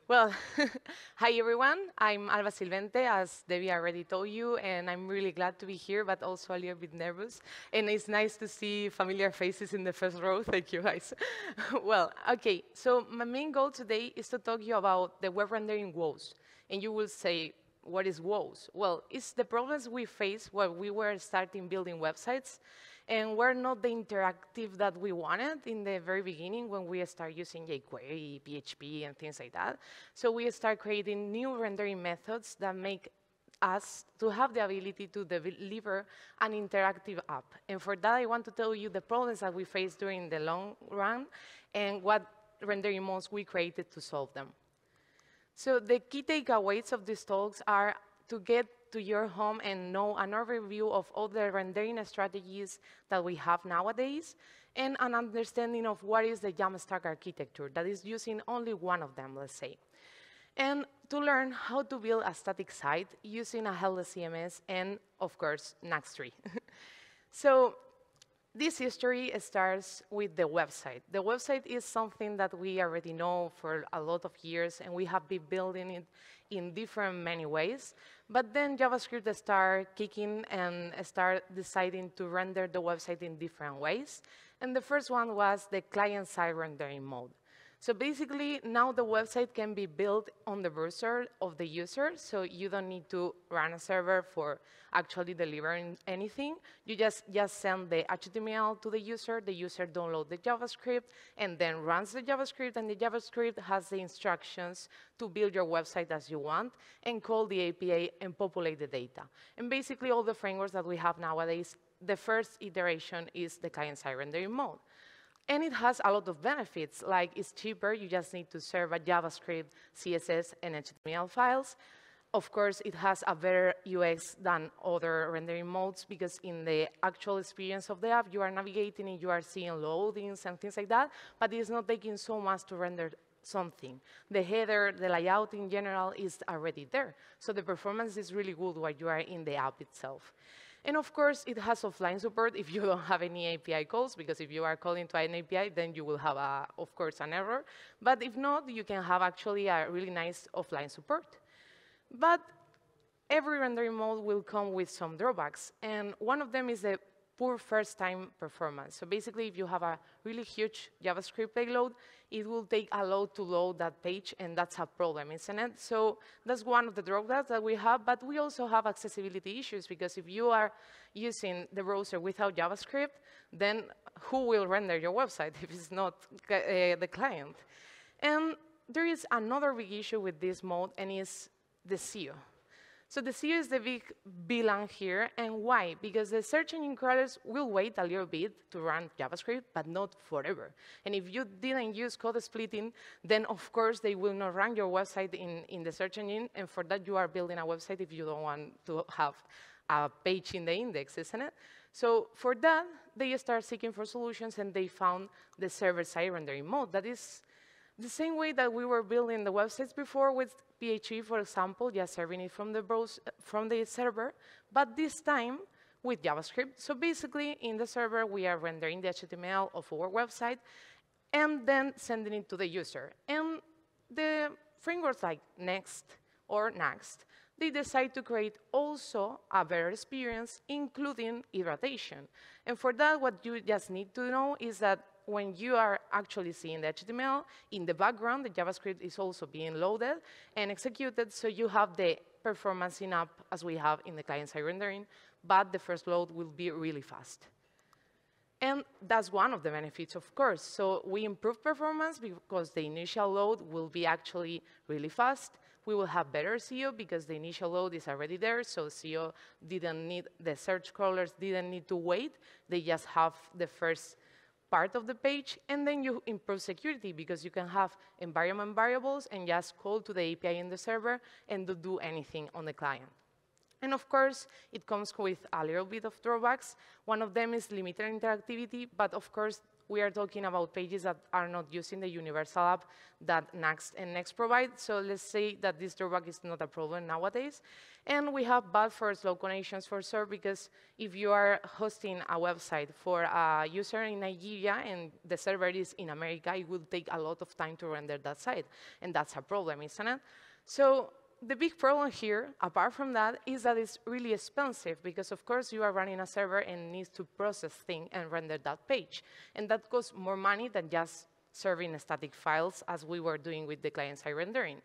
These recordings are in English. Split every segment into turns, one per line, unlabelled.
Well, hi everyone. I'm Alba Silvente, as Debbie already told you, and I'm really glad to be here, but also a little bit nervous. And it's nice to see familiar faces in the first row. Thank you, guys. Well, okay, so my main goal today is to talk to you about the web rendering woes. And you will say, what is woes? Well, it's the problems we face when we were starting building websites and we're not the interactive that we wanted in the very beginning when we start using jQuery, PHP, and things like that. So we start creating new rendering methods that make us to have the ability to deliver an interactive app. And for that, I want to tell you the problems that we face during the long run and what rendering modes we created to solve them. So the key takeaways of these talks are to get to your home and know an overview of all the rendering strategies that we have nowadays, and an understanding of what is the Jamstack architecture that is using only one of them, let's say. And to learn how to build a static site using a Headless CMS and, of course, Next3. So this history starts with the website. The website is something that we already know for a lot of years, and we have been building it in different many ways. But then JavaScript started kicking and start deciding to render the website in different ways. And the first one was the client-side rendering mode. So basically, now the website can be built on the browser of the user, so you don't need to run a server for actually delivering anything. You just send the HTML to the user downloads the JavaScript, and then runs the JavaScript, and the JavaScript has the instructions to build your website as you want, and call the API and populate the data. And basically, all the frameworks that we have nowadays, the first iteration is the client-side rendering mode. And it has a lot of benefits, like it's cheaper, you just need to serve a JavaScript, CSS, and HTML files. Of course, it has a better UX than other rendering modes, because in the actual experience of the app, you are navigating and you are seeing loadings and things like that, but it's not taking so much to render something. The header, the layout in general is already there. So the performance is really good while you are in the app itself. And of course, it has offline support if you don't have any API calls, because if you are calling to an API, then you will have, of course, an error. But if not, you can have actually a really nice offline support. But every rendering mode will come with some drawbacks. And one of them is the poor first-time performance. So basically, if you have a really huge JavaScript payload, it will take a lot to load that page, and that's a problem, isn't it? So that's one of the drawbacks that we have, but we also have accessibility issues, because if you are using the browser without JavaScript, then who will render your website if it's not the client? And there is another big issue with this mode, and it's the SEO. So the SEO is the big villain here, and why? Because the search engine crawlers will wait a little bit to run JavaScript, but not forever. And if you didn't use code splitting, then of course they will not run your website in the search engine, and for that you are building a website if you don't want to have a page in the index, isn't it? So for that, they start seeking for solutions, and they found the server-side rendering mode. That is the same way that we were building the websites before with PHP, for example, just serving it from the server, but this time with JavaScript. So basically, in the server, we are rendering the HTML of our website and then sending it to the user. And the frameworks like Next or Next, they decide to create also a better experience, including iteration. And for that, what you just need to know is that when you are actually seeing the HTML, in the background, the JavaScript is also being loaded and executed, so you have the performance in app as we have in the client-side rendering, but the first load will be really fast. And that's one of the benefits, of course. So we improve performance because the initial load will be actually really fast. We will have better SEO because the initial load is already there, so SEO didn't need, the search crawlers didn't need to wait. They just have the first part of the page, and then you improve security because you can have environment variables and just call to the API in the server and don't do anything on the client. And of course, it comes with a little bit of drawbacks. One of them is limited interactivity, but of course, we are talking about pages that are not using the universal app that Next and Next provide. So let's say that this drawback is not a problem nowadays. And we have bad for slow connections for sure, because if you are hosting a website for a user in Nigeria and the server is in America, it will take a lot of time to render that site. And that's a problem, isn't it? So the big problem here, apart from that, is that it's really expensive because, of course, you are running a server and needs to process things and render that page. And that costs more money than just serving static files as we were doing with the client-side rendering.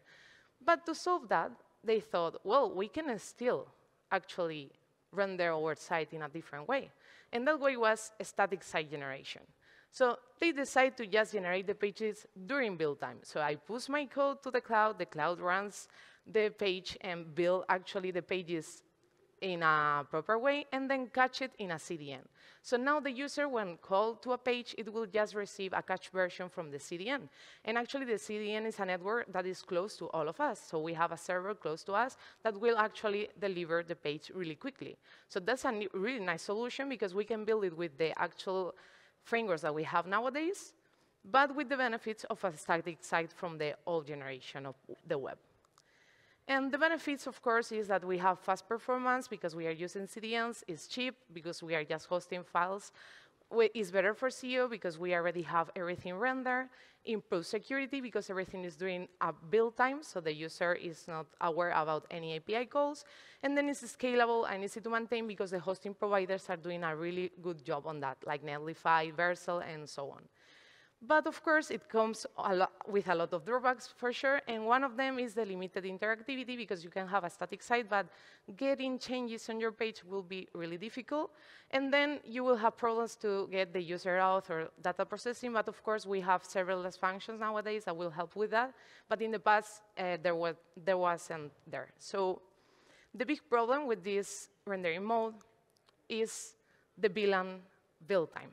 But to solve that, they thought, well, we can still actually render our site in a different way. And that way was static site generation. So they decided to just generate the pages during build time. So I push my code to the cloud runs the page and build actually the pages in a proper way, and then catch it in a CDN. So now the user, when called to a page, it will just receive a cached version from the CDN. And actually, the CDN is a network that is close to all of us. So we have a server close to us that will actually deliver the page really quickly. So that's a really nice solution because we can build it with the actual frameworks that we have nowadays, but with the benefits of a static site from the old generation of the web. And the benefits, of course, is that we have fast performance because we are using CDNs. It's cheap because we are just hosting files. It's better for SEO because we already have everything rendered. Improve security because everything is during a build time, so the user is not aware about any API calls. And then it's scalable and easy to maintain because the hosting providers are doing a really good job on that, like Netlify, Vercel, and so on. But of course, it comes with a lot of drawbacks for sure, and one of them is the limited interactivity because you can have a static site, but getting changes on your page will be really difficult. And then you will have problems to get the user auth or data processing, but of course, we have serverless functions nowadays that will help with that. But in the past, there wasn't there. So the big problem with this rendering mode is the VLAN build time.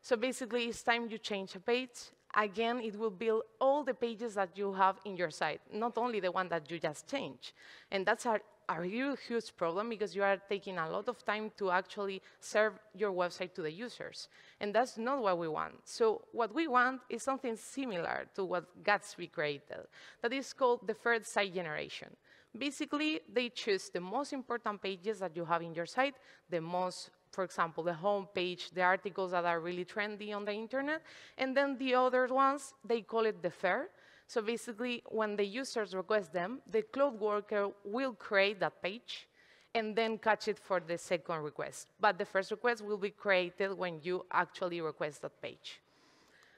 So basically, each time you change a page, again, it will build all the pages that you have in your site, not only the one that you just changed. And that's a really huge problem because you are taking a lot of time to actually serve your website to the users. And that's not what we want. So what we want is something similar to what Gatsby created. That is called deferred site generation. Basically, they choose the most important pages that you have in your site, the most, for example, the home page, the articles that are really trendy on the internet, and then the other ones, they call it defer. So basically, when the users request them, the cloud worker will create that page and then catch it for the second request. But the first request will be created when you actually request that page.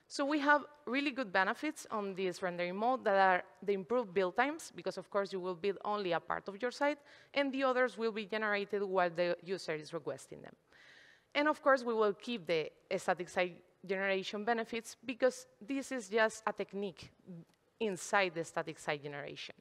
So we have really good benefits on this rendering mode that are the improved build times, because of course you will build only a part of your site, and the others will be generated while the user is requesting them. And of course, we will keep the static site generation benefits because this is just a technique inside the static site generation.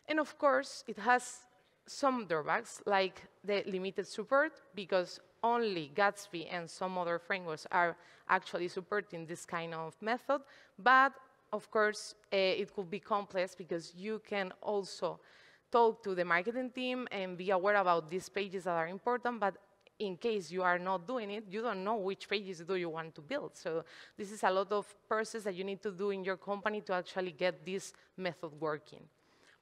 And of course, it has some drawbacks, like the limited support, because only Gatsby and some other frameworks are actually supporting this kind of method. But of course, it could be complex because you can also talk to the marketing team and be aware about these pages that are important, but in case you are not doing it, you don't know which pages do you want to build. So this is a lot of process that you need to do in your company to actually get this method working.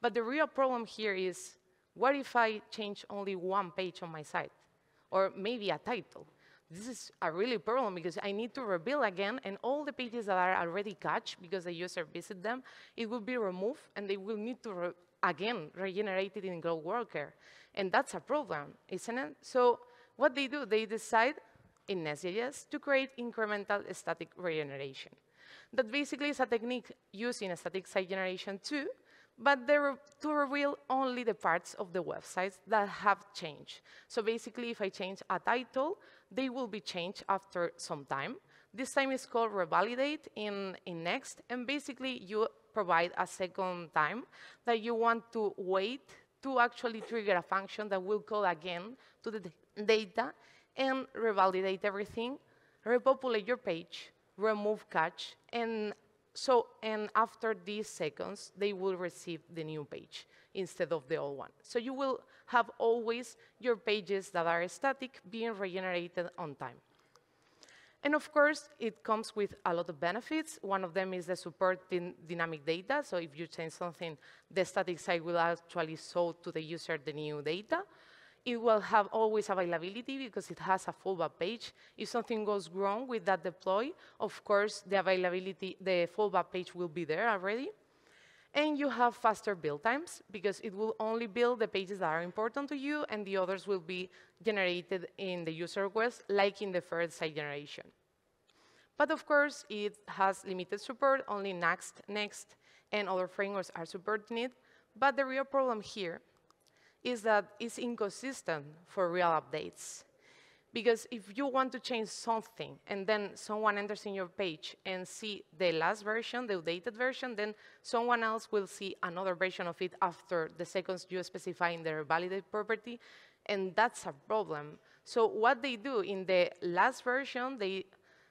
But the real problem here is, what if I change only one page on my site? Or maybe a title? This is a really problem because I need to rebuild again, and all the pages that are already cached because the user visited them, it will be removed, and they will need to, again, regenerate it in Cloud Worker. And that's a problem, isn't it? So what they do, they decide in Nest.js to create incremental static regeneration. That basically is a technique used in static site generation too, but they're to reveal only the parts of the websites that have changed. So basically, if I change a title, they will be changed after some time. This time is called revalidate in Next, and basically you provide a second time that you want to wait to actually trigger a function that will call again to the data and revalidate everything, repopulate your page, remove cache, and So, and after these seconds, they will receive the new page instead of the old one. So you will have always your pages that are static being regenerated on time. And of course, it comes with a lot of benefits. One of them is the support in dynamic data. So if you change something, the static side will actually show to the user the new data. It will have always availability because it has a fallback page. If something goes wrong with that deploy, of course, the availability, the fallback page will be there already. And you have faster build times because it will only build the pages that are important to you, and the others will be generated in the user request, like in the first site generation. But of course, it has limited support. Only Next, and other frameworks are supporting it. But the real problem here is that it's inconsistent for real updates. Because if you want to change something, and then someone enters in your page and see the last version, the updated version, then someone else will see another version of it after the seconds you specify in the validate property, and that's a problem. So what they do in the last version, they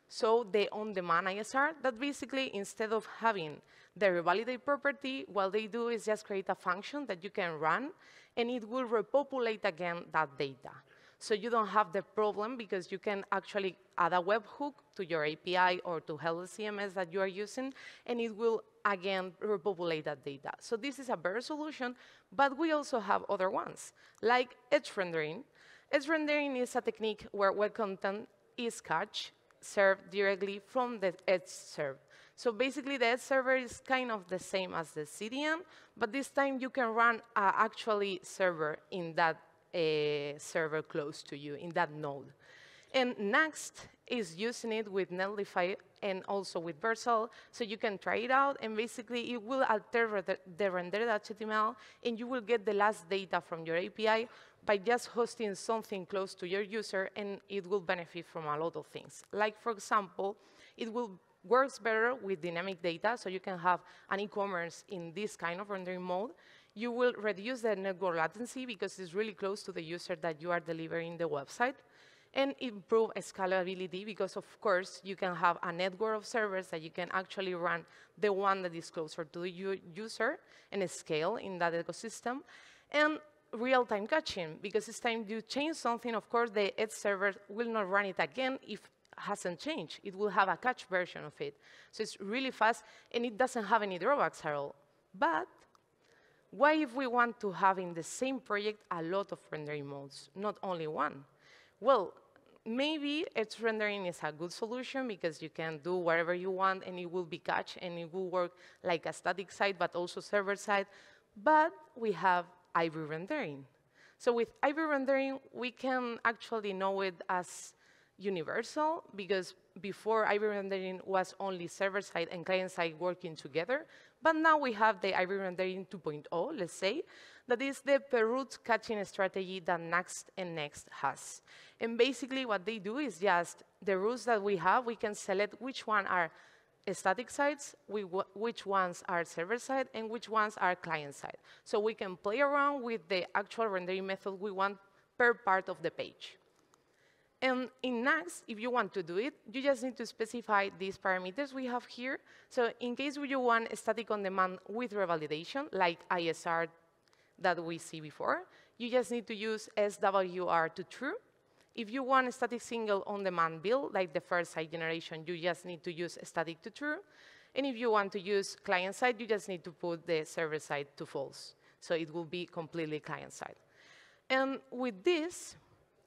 show the on-demand ISR, that basically, instead of having the revalidate property, what they do is just create a function that you can run, and it will repopulate again that data. So you don't have the problem because you can actually add a webhook to your API or to Headless CMS that you are using, and it will, again, repopulate that data. So this is a better solution, but we also have other ones, like edge rendering. Edge rendering is a technique where web content is cached, served directly from the edge server. So basically, the edge server is kind of the same as the CDN, but this time you can run an actually server in that server close to you, in that node. And Next is using it with Netlify and also with Vercel, so you can try it out, and basically it will alter the rendered HTML, and you will get the last data from your API by just hosting something close to your user, and it will benefit from a lot of things. Like, for example, it will works better with dynamic data, so you can have an e-commerce in this kind of rendering mode. You will reduce the network latency because it's really close to the user that you are delivering the website, and improve scalability because, of course, you can have a network of servers that you can actually run the one that is closer to the user and scale in that ecosystem. And real-time caching, because each time you change something, of course, the edge server will not run it again if hasn't changed. It will have a cache version of it. So it's really fast, and it doesn't have any drawbacks at all. But why if we want to have in the same project a lot of rendering modes, not only one? Well, maybe edge rendering is a good solution because you can do whatever you want, and it will be cached, and it will work like a static site, but also server side. But we have Ivy rendering. So with Ivy rendering, we can actually know it as universal, because before Ivy rendering was only server-side and client-side working together. But now we have the Ivy rendering 2.0, let's say, that is the per-route caching strategy that Next has. And basically what they do is just the routes that we have, we can select which one are static sites, which ones are server-side, and which ones are client-side. So we can play around with the actual rendering method we want per part of the page. And in Next, if you want to do it, you just need to specify these parameters we have here. So in case you want static on demand with revalidation, like ISR that we see before, you just need to use SWR to true. If you want a static single on demand build, like the first site generation, you just need to use static to true. And if you want to use client side, you just need to put the server side to false. So it will be completely client side. And with this,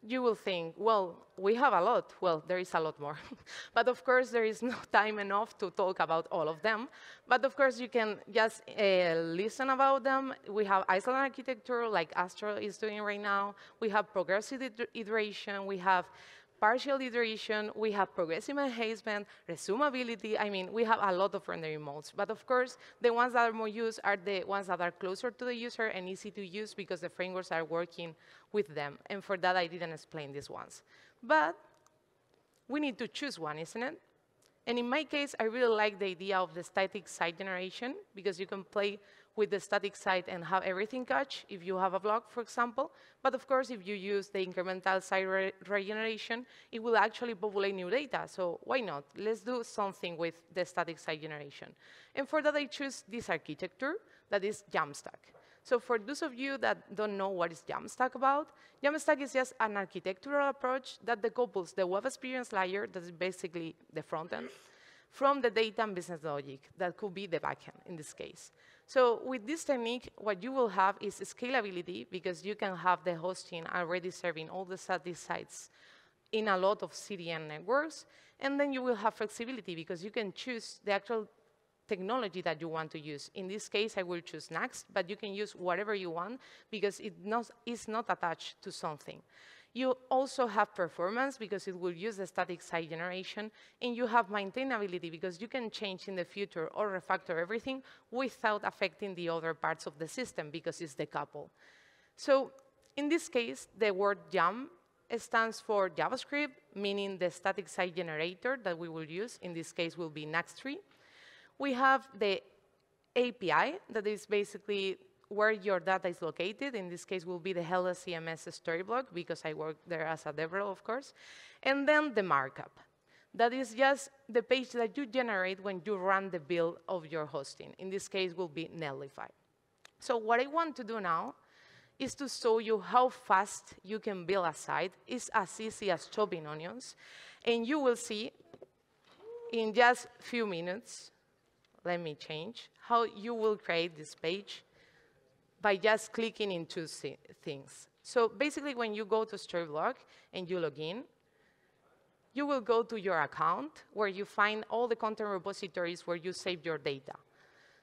you will think, well, we have a lot. Well, there is a lot more. But of course, there is no time enough to talk about all of them. But of course, you can just listen about them. We have island architecture, like Astro is doing right now. We have progressive iteration. We have partial iteration. We have progressive enhancement, resumability. I mean, we have a lot of rendering modes. But of course, the ones that are more used are the ones that are closer to the user and easy to use because the frameworks are working with them. And for that, I didn't explain these ones. But we need to choose one, isn't it? And in my case, I really like the idea of the static site generation because you can play with the static side and have everything catch if you have a block, for example. But of course, if you use the incremental side regeneration, it will actually populate new data. So why not? Let's do something with the static side generation. And for that, I choose this architecture that is Jamstack. So for those of you that don't know what is Jamstack about, Jamstack is just an architectural approach that decouples the web experience layer, that is basically the front end, from the data and business logic, that could be the backend in this case. So with this technique, what you will have is scalability, because you can have the hosting already serving all the static sites in a lot of CDN networks, and then you will have flexibility, because you can choose the actual technology that you want to use. In this case, I will choose Next, but you can use whatever you want because it's not attached to something. You also have performance because it will use the static side generation, and you have maintainability because you can change in the future or refactor everything without affecting the other parts of the system because it's decoupled. So in this case, the word Jam stands for JavaScript, meaning the static side generator that we will use. In this case, will be Next3. We have the API, that is basically where your data is located. In this case, will be the Headless CMS story block, because I work there as a developer, of course. And then the markup. That is just the page that you generate when you run the build of your hosting. In this case, will be Netlify. So what I want to do now is to show you how fast you can build a site. It's as easy as chopping onions. And you will see in just a few minutes, let me change, how you will create this page by just clicking into things. So basically, when you go to Storyblock and you log in, you will go to your account where you find all the content repositories where you save your data.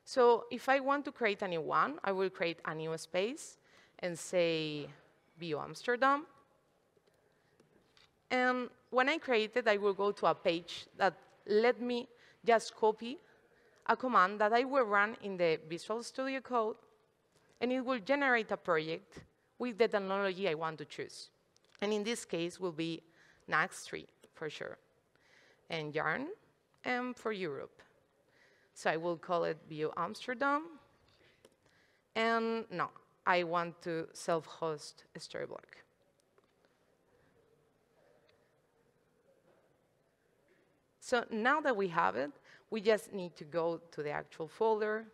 So if I want to create a new one, I will create a new space and say Vue Amsterdam. And when I create it, I will go to a page that let me just copy a command that I will run in the Visual Studio Code, and it will generate a project with the technology I want to choose. And in this case, will be Next3 for sure, and Yarn, and for Europe. So I will call it Vue Amsterdam. And no, I want to self-host Storyblock. So now that we have it, we just need to go to the actual folder,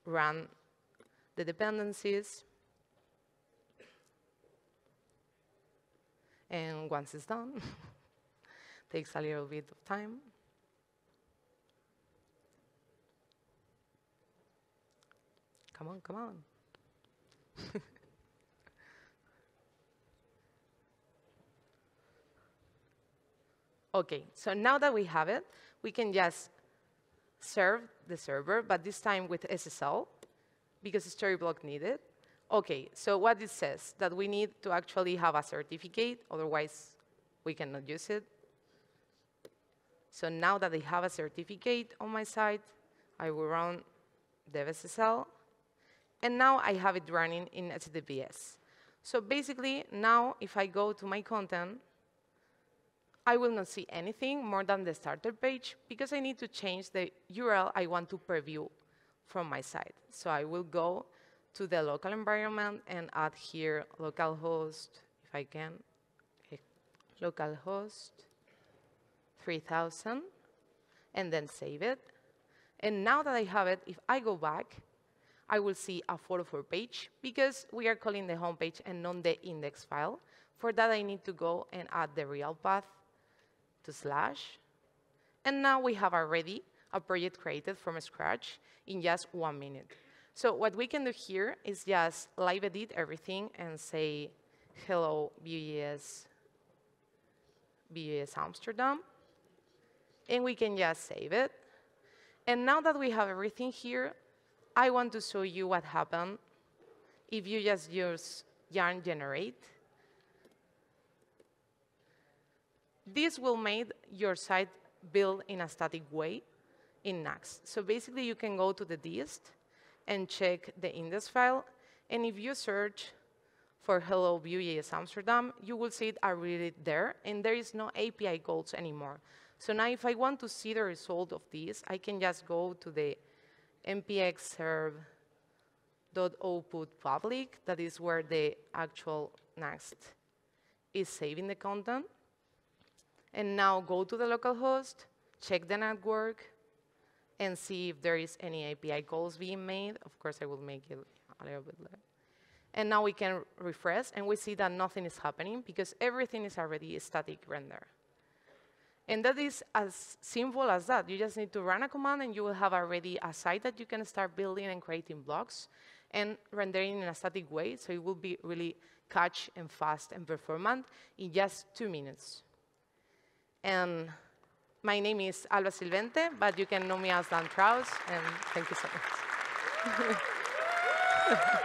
run the dependencies, and once it's done, takes a little bit of time. Come on, come on. OK, so now that we have it, we can just serve the server, but this time with SSL, because Storyblock needed. OK, so what it says, that we need to actually have a certificate, otherwise we cannot use it. So now that I have a certificate on my site, I will run dev SSL, and now I have it running in HTTPS. So basically, now if I go to my content, I will not see anything more than the starter page, because I need to change the URL I want to preview from my site. So I will go to the local environment and add here localhost, if I can, okay. Localhost 3000, and then save it. And now that I have it, if I go back, I will see a 404 page, because we are calling the home page and not the index file. For that, I need to go and add the real path to /. And now we have already a project created from scratch in just 1 minute. So what we can do here is just live edit everything and say, hello, Vue.js Amsterdam. And we can just save it. And now that we have everything here, I want to show you what happened if you just use yarn generate. This will make your site build in a static way in Next. So basically, you can go to the dist and check the index file. And if you search for hello Vue.js Amsterdam, you will see it already there. And there is no API calls anymore. So now if I want to see the result of this, I can just go to the npx serve.output public, that is where the actual next is saving the content. And now go to the localhost, check the network, and see if there is any API calls being made. Of course, I will make it a little bit later. And now we can refresh, and we see that nothing is happening because everything is already a static render. And that is as simple as that. You just need to run a command, and you will have already a site that you can start building and creating blocks and rendering in a static way, so it will be really catch and fast and performant in just 2 minutes. And my name is Alba Silvente, but you can know me as Dan Traus, and thank you so much.